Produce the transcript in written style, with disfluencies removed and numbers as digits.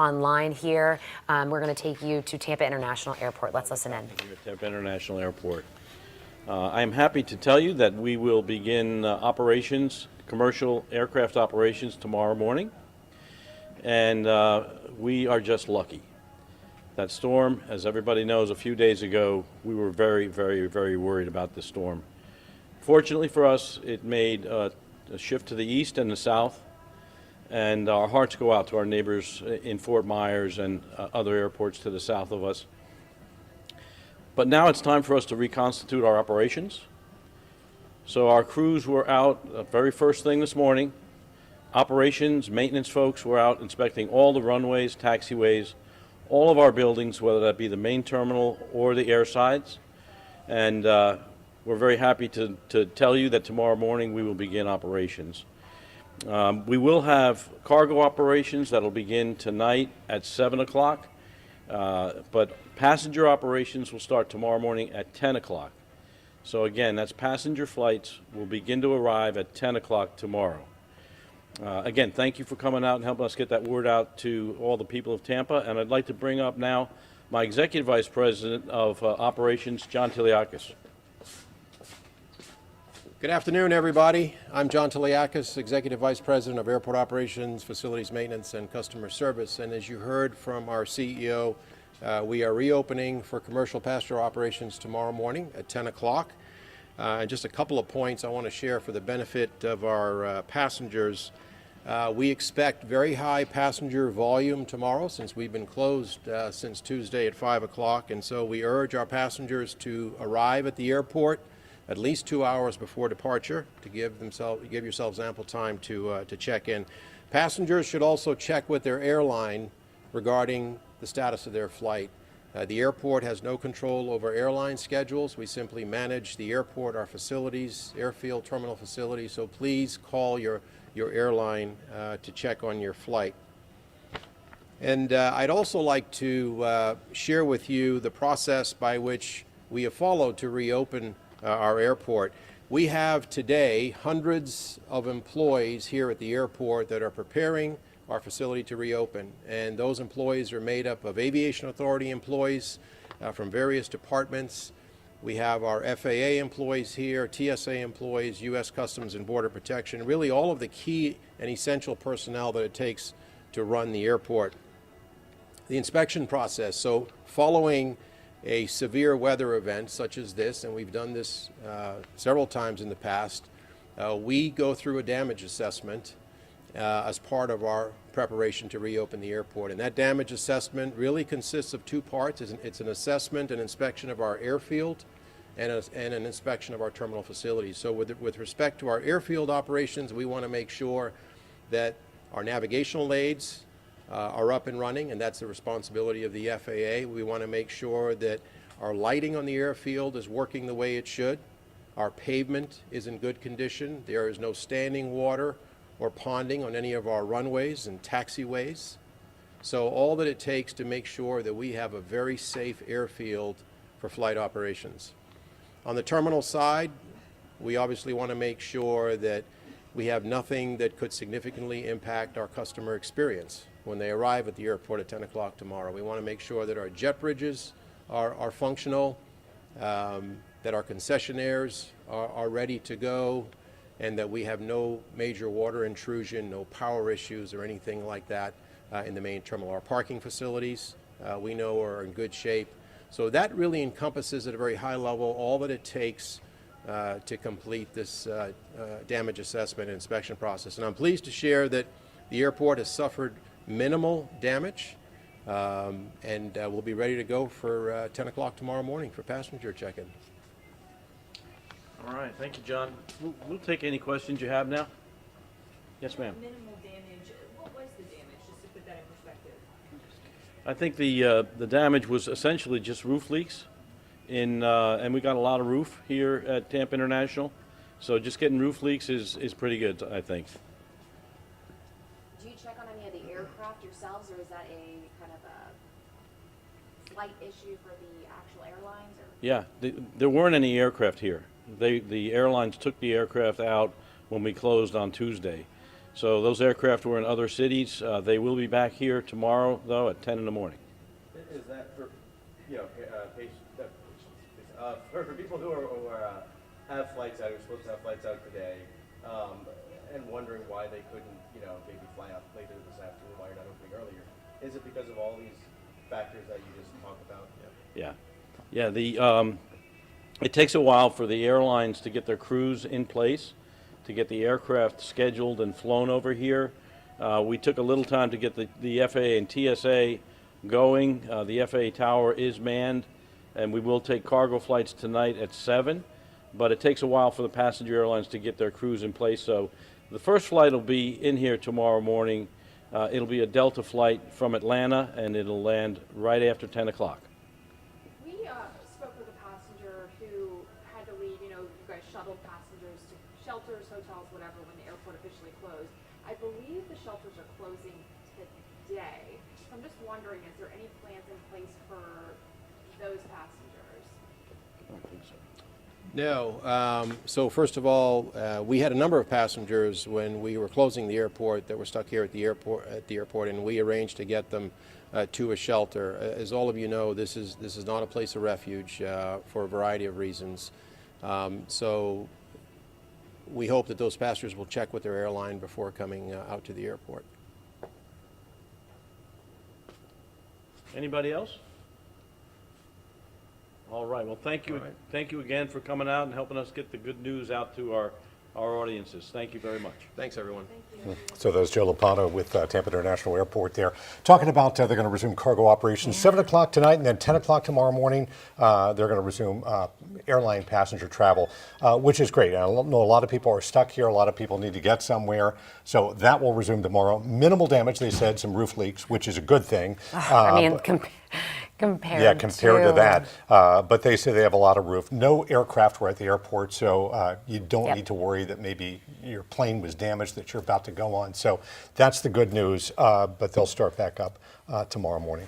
online here. We're going to take you to Tampa International Airport. Let's listen in. Tampa International Airport. I am happy to tell you that we will begin operations, commercial aircraft operations tomorrow morning. And we are just lucky. That storm, as everybody knows, a few days ago, we were very, very, very worried about this storm. Fortunately for us, it made a shift to the east and the south, and our hearts go out to our neighbors in Fort Myers and other airports to the south of us. But now it's time for us to reconstitute our operations. So our crews were out the very first thing this morning. Operations, maintenance folks were out inspecting all the runways, taxiways, all of our buildings, whether that be the main terminal or the air sides. And we're very happy to tell you that tomorrow morning we will begin operations. We will have cargo operations that will begin tonight at 7 o'clock, but passenger operations will start tomorrow morning at 10 o'clock. So again, that's passenger flights will begin to arrive at 10 o'clock tomorrow. Again, thank you for coming out and helping us get that word out to all the people of Tampa. And I'd like to bring up now my Executive Vice President of Operations, John Tiliakis. Good afternoon, everybody. I'm John Tiliakis, Executive Vice President of Airport Operations, Facilities Maintenance, and Customer Service. And as you heard from our CEO, we are reopening for commercial passenger operations tomorrow morning at 10 o'clock. And just a couple of points I want to share for the benefit of our passengers. We expect very high passenger volume tomorrow since we've been closed since Tuesday at 5 o'clock. And so we urge our passengers to arrive at the airport at least 2 hours before departure to give yourselves ample time to check in. Passengers should also check with their airline regarding the status of their flight. The airport has no control over airline schedules. We simply manage the airport, our facilities, airfield terminal facilities, so please call your airline to check on your flight. And I'd also like to share with you the process by which we have followed to reopen our airport. We have today hundreds of employees here at the airport that are preparing our facility to reopen, and those employees are made up of aviation authority employees from various departments. We have our FAA employees here, TSA employees, U.S. Customs and Border Protection, really all of the key and essential personnel that it takes to run the airport. The inspection process, so following a severe weather event such as this, and we've done this several times in the past, we go through a damage assessment as part of our preparation to reopen the airport. And that damage assessment really consists of two parts. It's an assessment and inspection of our airfield and an inspection of our terminal facilities. So with respect to our airfield operations, we want to make sure that our navigational aids are up and running, and that's the responsibility of the FAA. We want to make sure that our lighting on the airfield is working the way it should. Our pavement is in good condition. There is no standing water or ponding on any of our runways and taxiways. So all that it takes to make sure that we have a very safe airfield for flight operations. On the terminal side, we obviously want to make sure that we have nothing that could significantly impact our customer experience when they arrive at the airport at 10 o'clock tomorrow. We want to make sure that our jet bridges are functional, that our concessionaires are ready to go, and that we have no major water intrusion, no power issues or anything like that in the main terminal. Our parking facilities, we know, are in good shape. So that really encompasses at a very high level all that it takes to complete this damage assessment and inspection process. And I'm pleased to share that the airport has suffered minimal damage, and we'll be ready to go for 10 o'clock tomorrow morning for passenger check-in. All right, thank you, John. We'll take any questions you have now. Yes, ma'am. Minimal damage. What was the damage, just to put that in perspective? I think the damage was essentially just roof leaks, and we got a lot of roof here at Tampa International, so just getting roof leaks is pretty good, I think. Do you check on any of the aircraft yourselves, or is that a kind of a flight issue for the actual airlines? Or? Yeah, there weren't any aircraft here. The airlines took the aircraft out when we closed on Tuesday. So those aircraft were in other cities. They will be back here tomorrow, though, at 10 in the morning. Is that for, for people who have flights out, who are supposed to have flights out today, and wondering why they couldn't, maybe fly out later this afternoon, why you're not opening earlier? Is it because of all these factors that you just talked about? Yeah. Yeah, it takes a while for the airlines to get their crews in place, to get the aircraft scheduled and flown over here. We took a little time to get the FAA and TSA going. The FAA tower is manned, and we will take cargo flights tonight at 7, but it takes a while for the passenger airlines to get their crews in place. So the first flight will be in here tomorrow morning. It'll be a Delta flight from Atlanta, and it'll land right after 10 o'clock. We spoke with a passenger who had to leave, you guys shuttled passengers to shelters, hotels, whatever, when the airport officially closed. I believe the shelters are closing today. So I'm just wondering, is there any plans in place for those passengers? I don't think so. No. So first of all, we had a number of passengers when we were closing the airport that were stuck here at the airport, and we arranged to get them to a shelter. As all of you know, this is not a place of refuge for a variety of reasons. So we hope that those passengers will check with their airline before coming out to the airport. Anybody else? All right. Well, thank you. All right. Thank you again for coming out and helping us get the good news out to our audiences. Thank you very much. Thanks, everyone. So there's Joe Lopano with Tampa International Airport there, talking about they're going to resume cargo operations 7 o'clock tonight, and then 10 o'clock tomorrow morning. They're going to resume airline passenger travel, which is great. I know a lot of people are stuck here. A lot of people need to get somewhere. So that will resume tomorrow. Minimal damage, they said, some roof leaks, which is a good thing. I mean, compared to that. But they say they have a lot of roof. No aircraft were at the airport, so you don't need to worry that maybe your plane was damaged that you're about to go on. So that's the good news, but they'll start back up tomorrow morning.